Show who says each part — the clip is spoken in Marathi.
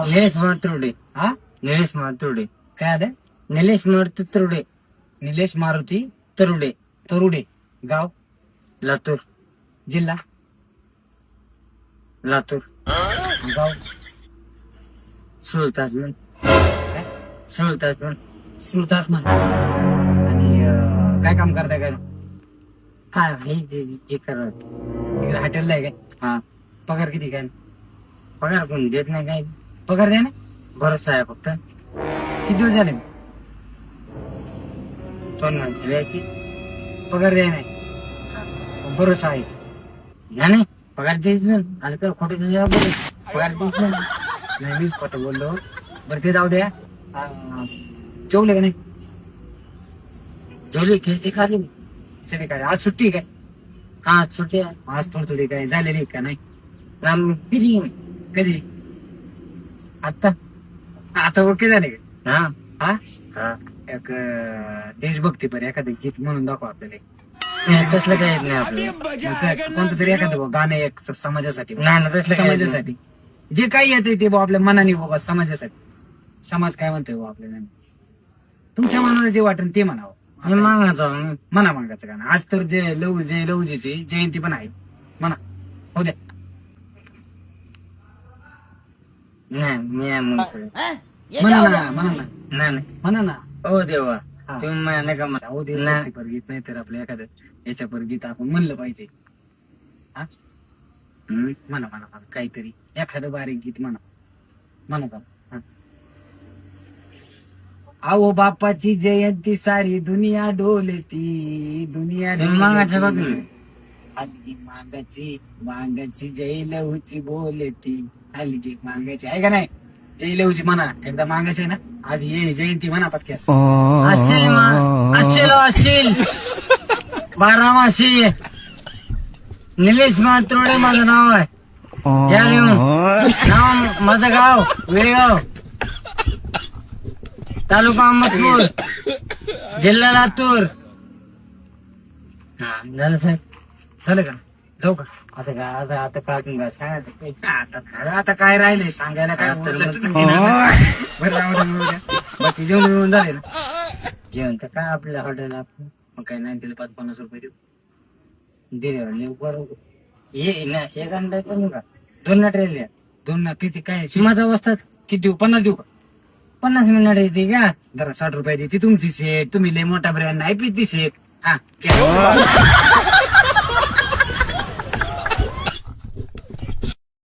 Speaker 1: निलेश मातुर्डे.
Speaker 2: हा
Speaker 1: निलेश मातुर्डे.
Speaker 2: काय आलं?
Speaker 1: निलेश मातुर्डे.
Speaker 2: निलेश मारुती
Speaker 1: तरुडे.
Speaker 2: तरुडे. गाव
Speaker 1: लातूर.
Speaker 2: जिल्हा
Speaker 1: लातूर.
Speaker 2: गाव
Speaker 1: सुलतान.
Speaker 2: काय?
Speaker 1: सुलतान.
Speaker 2: सुलतास म्हण. आणि काय काम करताय काय?
Speaker 1: काय हे जे करत.
Speaker 2: इकडे हॉटेलला आहे काय?
Speaker 1: हा.
Speaker 2: पगार किती काय?
Speaker 1: पगार कोण देत नाही काय.
Speaker 2: पगार द्या ना.
Speaker 1: भरोसा आहे फक्त.
Speaker 2: किती दिवस झाले?
Speaker 1: 2 महिने झाले असते.
Speaker 2: पगार द्या नाही. भरोसा आहे.
Speaker 1: नाही पगार देत नाही. आज काय खोटं बोल. पगार देत नाही.
Speaker 2: नाही मीच खोटं बोललो. बरं ते जाऊ द्या. जेवले का नाही?
Speaker 1: जेवली खिचडी खाली.
Speaker 2: सगळे काय आज सुट्टी काय?
Speaker 1: हा सुट्टी आहे.
Speaker 2: आज थोडी काय झालेली का नाही?
Speaker 1: राम पिरी.
Speaker 2: कधी?
Speaker 1: आता.
Speaker 2: आता ओके झाले का?
Speaker 1: हा.
Speaker 2: हा
Speaker 1: हा.
Speaker 2: एक देशभक्ती पर एखादं गीत म्हणून दाखव आपल्याला.
Speaker 1: तसलं काही येत नाही आपलं.
Speaker 2: कोणतं तरी एखादं गाणं एक समाजासाठी.
Speaker 1: नाही ना तसलं काही येत नाही.
Speaker 2: समाजासाठी जे काही येते ते भाऊ आपल्या मनाने बाबा समाजासाठी. समाज काय म्हणतोय भाऊ आपल्याला. तुमच्या मनाला जे वाटेल ते म्हणावं.
Speaker 1: मी मागायचो.
Speaker 2: मना मागायचं गाणं. आज तर जे लवजीची जयंती पण आहे. म्हणा हो द्या.
Speaker 1: नाही मी नाही म्हणू शकत.
Speaker 2: म्हणा ना म्हणा ना
Speaker 1: नाही नाही.
Speaker 2: म्हणा ना.
Speaker 1: हो देवा
Speaker 2: हा.
Speaker 1: तुम्ही मला नका म्हणा.
Speaker 2: जाऊ दे
Speaker 1: नाही.
Speaker 2: पर गीत नाही तर आपलं एखादं याच्या पर गीत आपण म्हणलं पाहिजे. हा म्हणा म्हणा म्हणा काहीतरी एखादं बारीक गीत म्हणा. म्हणा का? हा. आओ बापाची जयंती सारी दुनिया डोलती. दुनिया
Speaker 1: तुम्ही मागायचं बघ
Speaker 2: डोलती.
Speaker 1: ना.
Speaker 2: हलगी मागाची जय लहूची बोलती. हलगी मागाची आहे का नाही? जय लहूची म्हणा. एकदा मागायचं आहे ना. आज ये जयंती म्हणा पटक्यात.
Speaker 1: असशील 12 मासी. निलेश मातुर्डे माझं नाव आहे. घ्या लिहून. नाव माझं गाव वेळगाव. तालुका अहमदपूर. जिल्हा लातूर. हा झालं साहेब.
Speaker 2: झालं का? जाऊ का?
Speaker 1: आता का आता काढून घ्या. सांगा.
Speaker 2: आता काय राहिलंय सांगायला काय
Speaker 1: आता
Speaker 2: उरलं
Speaker 1: मग-
Speaker 2: तर नाही. बरं राहू द्या. बाकी जेवण बिवून झाले ना?
Speaker 1: जेवण तर काय आपल्या हॉटेल आपलं
Speaker 2: मग काय नाही तिला 50 रुपये देऊ.
Speaker 1: दिले बरोबर. ये ना एक अंडा करू का? 2 नट राहिले.
Speaker 2: 2 ना किती काय?
Speaker 1: माझा अवस्थात
Speaker 2: किती देऊ? 50 देऊ का?
Speaker 1: 50 मिनिट येते का?
Speaker 2: जरा 60 रुपये देते तुमची सेट. तुम्ही लय मोठा ब्रँड नाही पिती सेट. हा